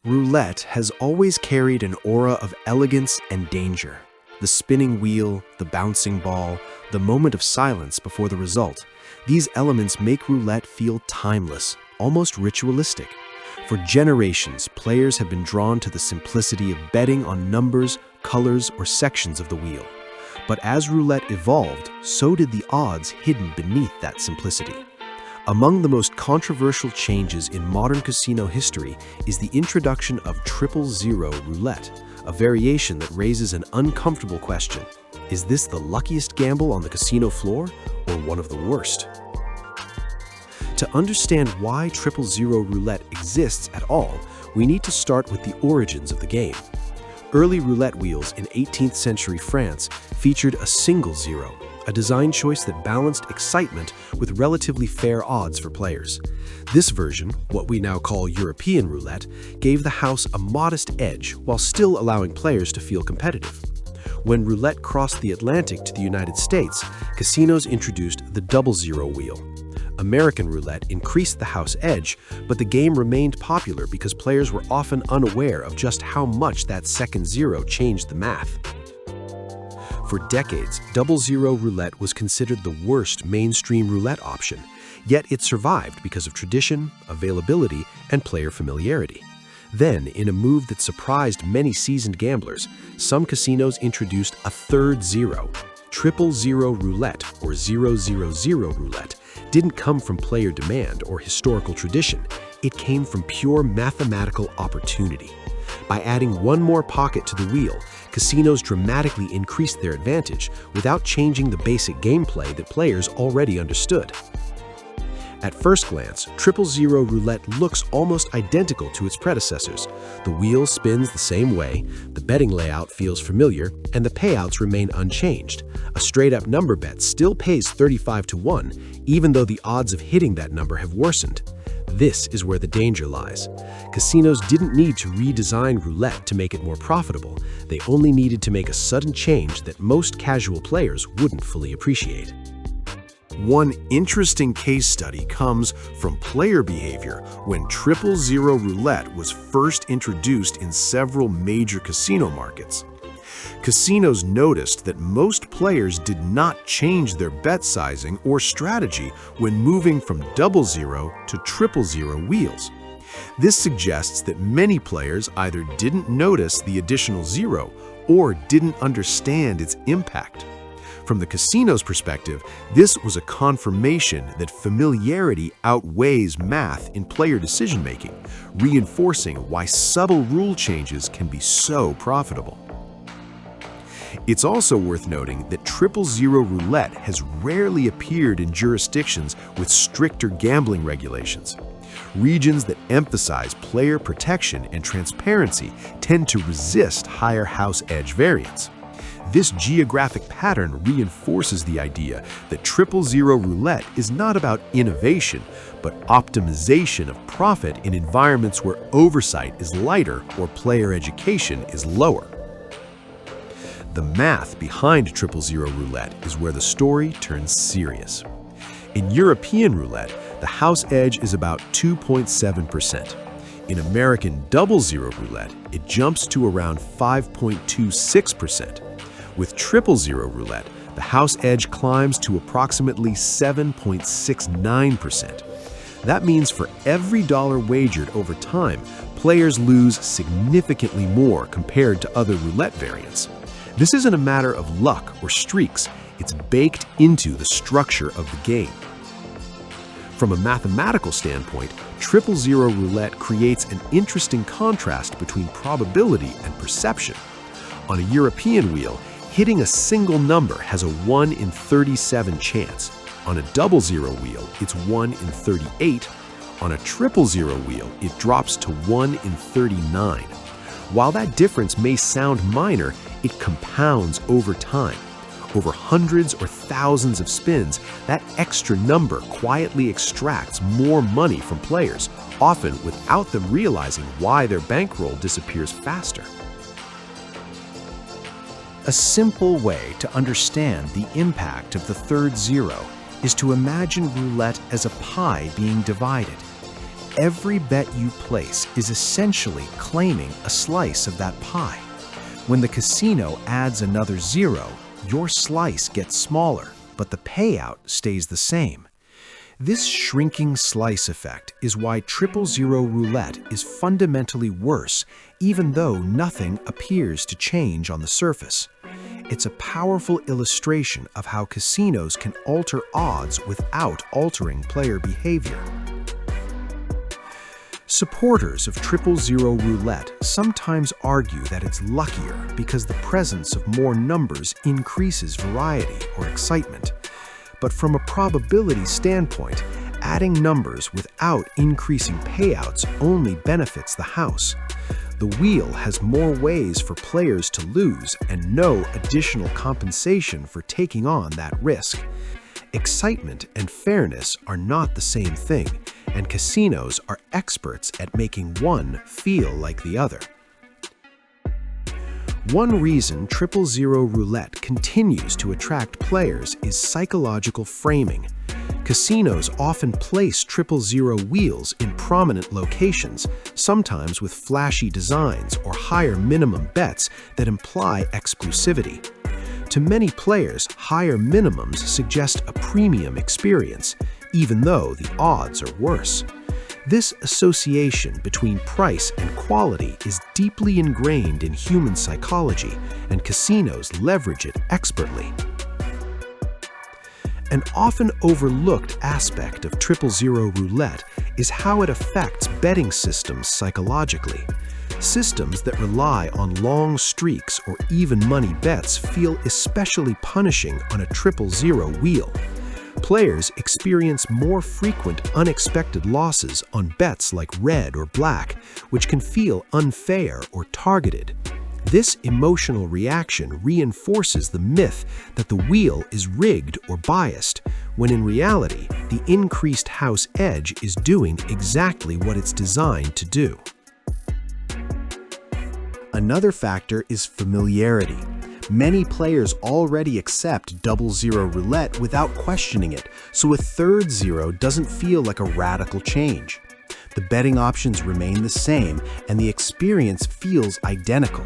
Roulette has always carried an aura of elegance and danger. The spinning wheel, the bouncing ball, the moment of silence before the result. These elements make roulette feel timeless, almost ritualistic. For generations, players have been drawn to the simplicity of betting on numbers, colors, or sections of the wheel. But as roulette evolved, so did the odds hidden beneath that simplicity. Among the most controversial changes in modern casino history is the introduction of 000 roulette, a variation that raises an uncomfortable question. Is this the luckiest gamble on the casino floor, or one of the worst? To understand why 000 roulette exists at all, we need to start with the origins of the game. Early roulette wheels in 18th century France featured a single zero, a design choice that balanced excitement with relatively fair odds for players. This version, what we now call European roulette, gave the house a modest edge while still allowing players to feel competitive. When roulette crossed the Atlantic to the United States, casinos introduced the 00 wheel. American roulette increased the house edge, but the game remained popular because players were often unaware of just how much that second zero changed the math. For decades, 00 roulette was considered the worst mainstream roulette option, yet it survived because of tradition, availability, and player familiarity. Then, in a move that surprised many seasoned gamblers, some casinos introduced a third zero. 000 roulette, or 000 roulette, didn't come from player demand or historical tradition. It came from pure mathematical opportunity. By adding one more pocket to the wheel, casinos dramatically increased their advantage without changing the basic gameplay that players already understood. At first glance, 000 roulette looks almost identical to its predecessors. The wheel spins the same way, the betting layout feels familiar, and the payouts remain unchanged. A straight-up number bet still pays 35 to 1, even though the odds of hitting that number have worsened. This is where the danger lies. Casinos didn't need to redesign roulette to make it more profitable. They only needed to make a sudden change that most casual players wouldn't fully appreciate. One interesting case study comes from player behavior when 000 roulette was first introduced in several major casino markets. Casinos noticed that most players did not change their bet sizing or strategy when moving from 00 to 000 wheels. This suggests that many players either didn't notice the additional zero or didn't understand its impact. From the casino's perspective, this was a confirmation that familiarity outweighs math in player decision-making, reinforcing why subtle rule changes can be so profitable. It's also worth noting that 000 roulette has rarely appeared in jurisdictions with stricter gambling regulations. Regions that emphasize player protection and transparency tend to resist higher house edge variance. This geographic pattern reinforces the idea that 000 roulette is not about innovation, but optimization of profit in environments where oversight is lighter or player education is lower. The math behind 000 roulette is where the story turns serious. In European roulette, the house edge is about 2.7%. In American 00 roulette, it jumps to around 5.26%. With 000 roulette, the house edge climbs to approximately 7.69%. That means for every dollar wagered over time, players lose significantly more compared to other roulette variants. This isn't a matter of luck or streaks, it's baked into the structure of the game. From a mathematical standpoint, 000 roulette creates an interesting contrast between probability and perception. On a European wheel, hitting a single number has a 1 in 37 chance. On a 00 wheel, it's 1 in 38. On a 000 wheel, it drops to 1 in 39. While that difference may sound minor, it compounds over time. Over hundreds or thousands of spins, that extra number quietly extracts more money from players, often without them realizing why their bankroll disappears faster. A simple way to understand the impact of the third zero is to imagine roulette as a pie being divided. Every bet you place is essentially claiming a slice of that pie. When the casino adds another zero, your slice gets smaller, but the payout stays the same. This shrinking slice effect is why 000 roulette is fundamentally worse, even though nothing appears to change on the surface. It's a powerful illustration of how casinos can alter odds without altering player behavior. Supporters of 000 roulette sometimes argue that it's luckier because the presence of more numbers increases variety or excitement. But from a probability standpoint, adding numbers without increasing payouts only benefits the house. The wheel has more ways for players to lose and no additional compensation for taking on that risk. Excitement and fairness are not the same thing, and casinos are experts at making one feel like the other. One reason 000 roulette continues to attract players is psychological framing. Casinos often place 000 wheels in prominent locations, sometimes with flashy designs or higher minimum bets that imply exclusivity. To many players, higher minimums suggest a premium experience, even though the odds are worse. This association between price and quality is deeply ingrained in human psychology, and casinos leverage it expertly. An often overlooked aspect of 000 roulette is how it affects betting systems psychologically. Systems that rely on long streaks or even money bets feel especially punishing on a 000 wheel. Players experience more frequent unexpected losses on bets like red or black, which can feel unfair or targeted. This emotional reaction reinforces the myth that the wheel is rigged or biased, when in reality, the increased house edge is doing exactly what it's designed to do. Another factor is familiarity. Many players already accept 00 roulette without questioning it, so a third zero doesn't feel like a radical change. The betting options remain the same, and the experience feels identical.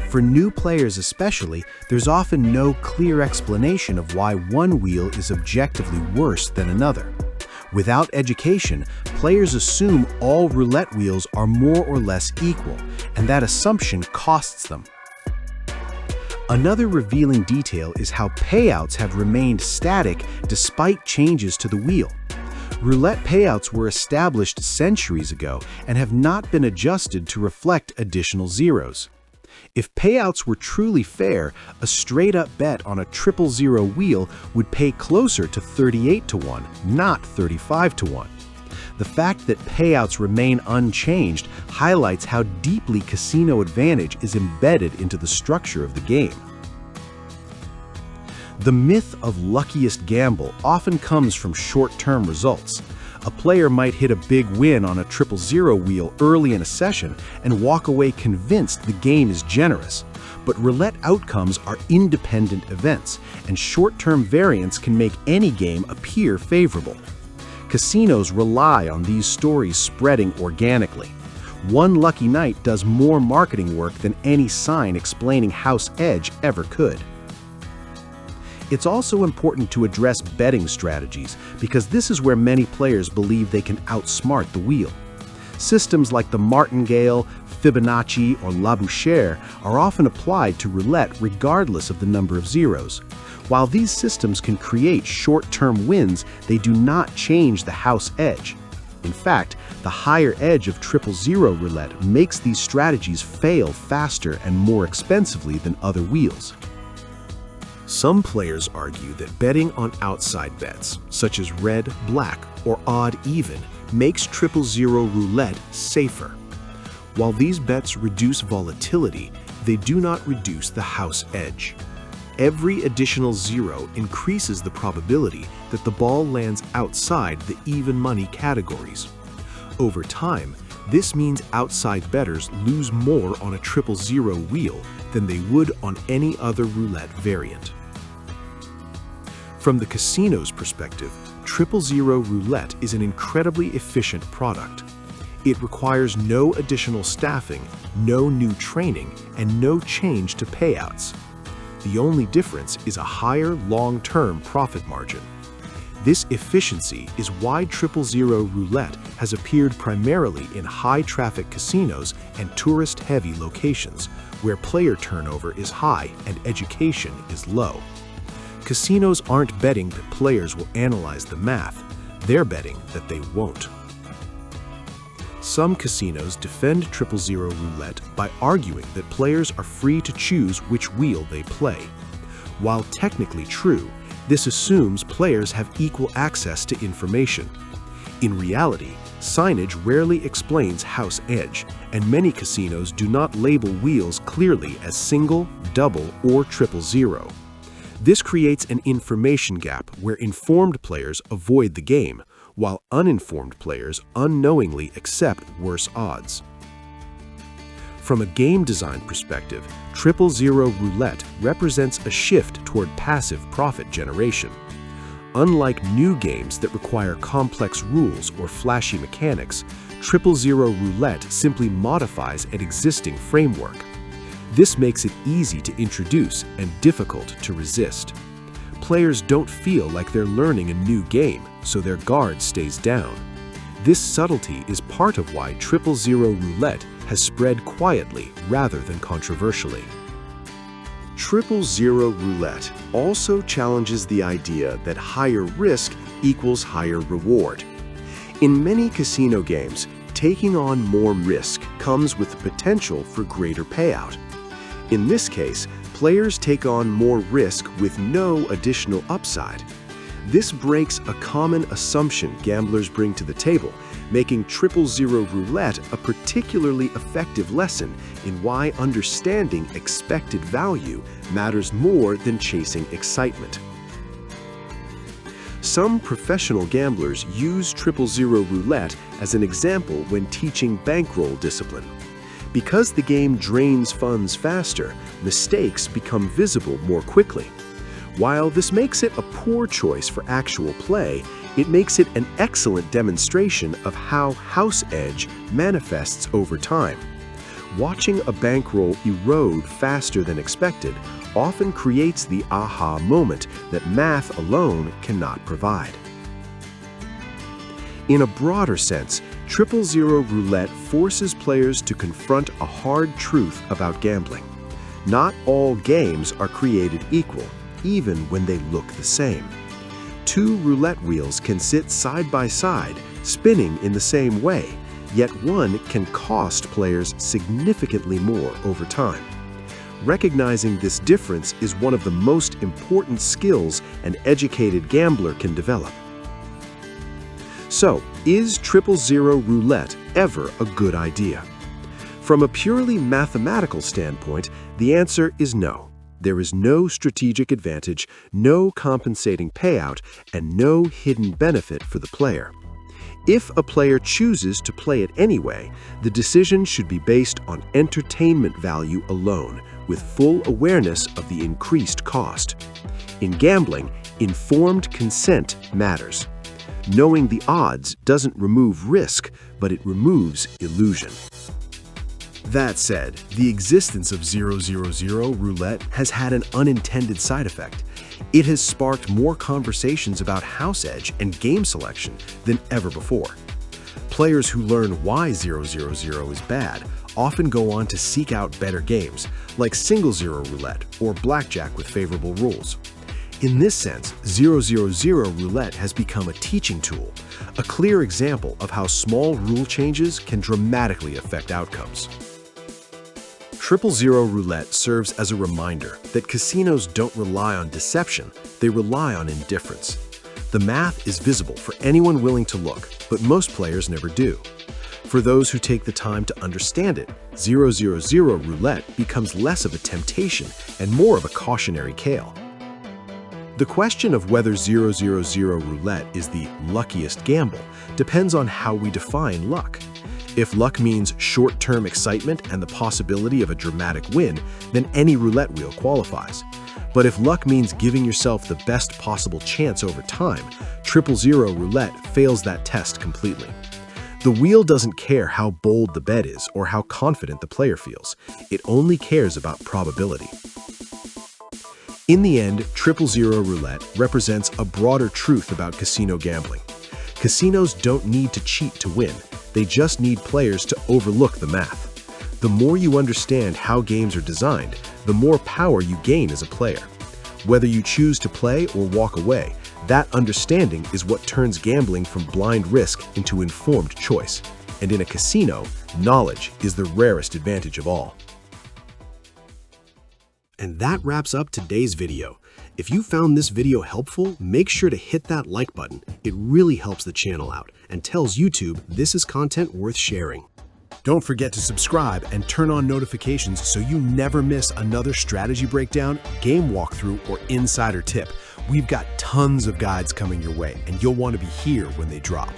For new players especially, there's often no clear explanation of why one wheel is objectively worse than another. Without education, players assume all roulette wheels are more or less equal, and that assumption costs them. Another revealing detail is how payouts have remained static despite changes to the wheel. Roulette payouts were established centuries ago and have not been adjusted to reflect additional zeros. If payouts were truly fair, a straight-up bet on a 000 wheel would pay closer to 38 to 1, not 35 to 1. The fact that payouts remain unchanged highlights how deeply casino advantage is embedded into the structure of the game. The myth of luckiest gamble often comes from short-term results. A player might hit a big win on a 000 wheel early in a session and walk away convinced the game is generous. But roulette outcomes are independent events, and short-term variance can make any game appear favorable. Casinos rely on these stories spreading organically. One lucky night does more marketing work than any sign explaining house edge ever could. It's also important to address betting strategies because this is where many players believe they can outsmart the wheel. Systems like the martingale, Fibonacci, or Labouchere are often applied to roulette regardless of the number of zeros. While these systems can create short-term wins, they do not change the house edge. In fact, the higher edge of 000 roulette makes these strategies fail faster and more expensively than other wheels. Some players argue that betting on outside bets, such as red, black, or odd even, makes 000 roulette safer. While these bets reduce volatility, they do not reduce the house edge. Every additional zero increases the probability that the ball lands outside the even money categories. Over time, this means outside bettors lose more on a 000 wheel than they would on any other roulette variant. From the casino's perspective, 000 roulette is an incredibly efficient product. It requires no additional staffing, no new training, and no change to payouts. The only difference is a higher long-term profit margin. This efficiency is why 000 Roulette has appeared primarily in high-traffic casinos and tourist-heavy locations, where player turnover is high and education is low. Casinos aren't betting that players will analyze the math, they're betting that they won't. Some casinos defend 000 Roulette by arguing that players are free to choose which wheel they play. While technically true, this assumes players have equal access to information. In reality, signage rarely explains house edge, and many casinos do not label wheels clearly as single, double, or 000. This creates an information gap where informed players avoid the game, while uninformed players unknowingly accept worse odds. From a game design perspective, 000 Roulette represents a shift toward passive profit generation. Unlike new games that require complex rules or flashy mechanics, 000 Roulette simply modifies an existing framework. This makes it easy to introduce and difficult to resist. Players don't feel like they're learning a new game, so their guard stays down. This subtlety is part of why 000 Roulette has spread quietly rather than controversially. 000 Roulette also challenges the idea that higher risk equals higher reward. In many casino games, taking on more risk comes with the potential for greater payout. In this case, players take on more risk with no additional upside. This breaks a common assumption gamblers bring to the table, making 000 Roulette a particularly effective lesson in why understanding expected value matters more than chasing excitement. Some professional gamblers use 000 Roulette as an example when teaching bankroll discipline. Because the game drains funds faster, mistakes become visible more quickly. While this makes it a poor choice for actual play, it makes it an excellent demonstration of how house edge manifests over time. Watching a bankroll erode faster than expected often creates the aha moment that math alone cannot provide. In a broader sense, 000 Roulette forces players to confront a hard truth about gambling. Not all games are created equal, even when they look the same. Two roulette wheels can sit side by side, spinning in the same way, yet one can cost players significantly more over time. Recognizing this difference is one of the most important skills an educated gambler can develop. So, is 000 Roulette ever a good idea? From a purely mathematical standpoint, the answer is no. There is no strategic advantage, no compensating payout, and no hidden benefit for the player. If a player chooses to play it anyway, the decision should be based on entertainment value alone, with full awareness of the increased cost. In gambling, informed consent matters. Knowing the odds doesn't remove risk, but it removes illusion. That said, the existence of 000 Roulette has had an unintended side effect. It has sparked more conversations about house edge and game selection than ever before. Players who learn why 000 is bad often go on to seek out better games, like single zero roulette or blackjack with favorable rules. In this sense, 000 Roulette has become a teaching tool, a clear example of how small rule changes can dramatically affect outcomes. 000 Roulette serves as a reminder that casinos don't rely on deception, they rely on indifference. The math is visible for anyone willing to look, but most players never do. For those who take the time to understand it, 000 Roulette becomes less of a temptation and more of a cautionary tale. The question of whether 000 Roulette is the luckiest gamble depends on how we define luck. If luck means short-term excitement and the possibility of a dramatic win, then any roulette wheel qualifies. But if luck means giving yourself the best possible chance over time, 000 Roulette fails that test completely. The wheel doesn't care how bold the bet is or how confident the player feels. It only cares about probability. In the end, 000 roulette represents a broader truth about casino gambling. Casinos don't need to cheat to win. They just need players to overlook the math. The more you understand how games are designed, the more power you gain as a player. Whether you choose to play or walk away, that understanding is what turns gambling from blind risk into informed choice. And in a casino, knowledge is the rarest advantage of all. And that wraps up today's video. If you found this video helpful, make sure to hit that like button. It really helps the channel out and tells YouTube this is content worth sharing. Don't forget to subscribe and turn on notifications so you never miss another strategy breakdown, game walkthrough, or insider tip. We've got tons of guides coming your way, and you'll want to be here when they drop.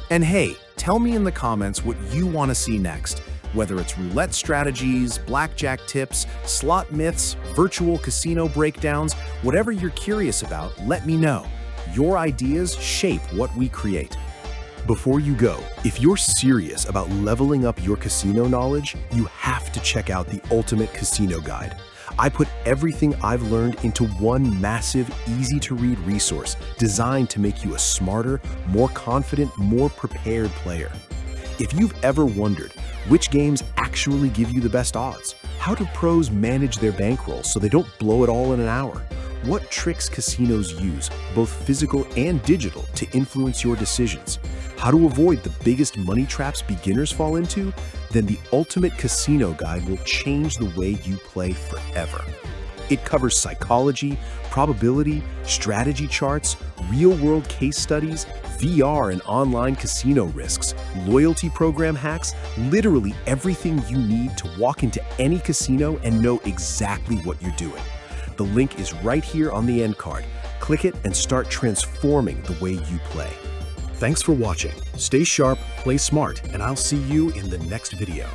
And hey, tell me in the comments what you want to see next. Whether it's roulette strategies, blackjack tips, slot myths, virtual casino breakdowns, whatever you're curious about, let me know. Your ideas shape what we create. Before you go, if you're serious about leveling up your casino knowledge, you have to check out the Ultimate Casino Guide. I put everything I've learned into one massive, easy-to-read resource designed to make you a smarter, more confident, more prepared player. If you've ever wondered which games actually give you the best odds, how do pros manage their bankroll so they don't blow it all in an hour, what tricks casinos use, both physical and digital, to influence your decisions, how to avoid the biggest money traps beginners fall into, then the Ultimate Casino Guide will change the way you play forever. It covers psychology, probability, strategy charts, real-world case studies, VR and online casino risks, loyalty program hacks, literally everything you need to walk into any casino and know exactly what you're doing. The link is right here on the end card. Click it and start transforming the way you play. Thanks for watching. Stay sharp, play smart, and I'll see you in the next video.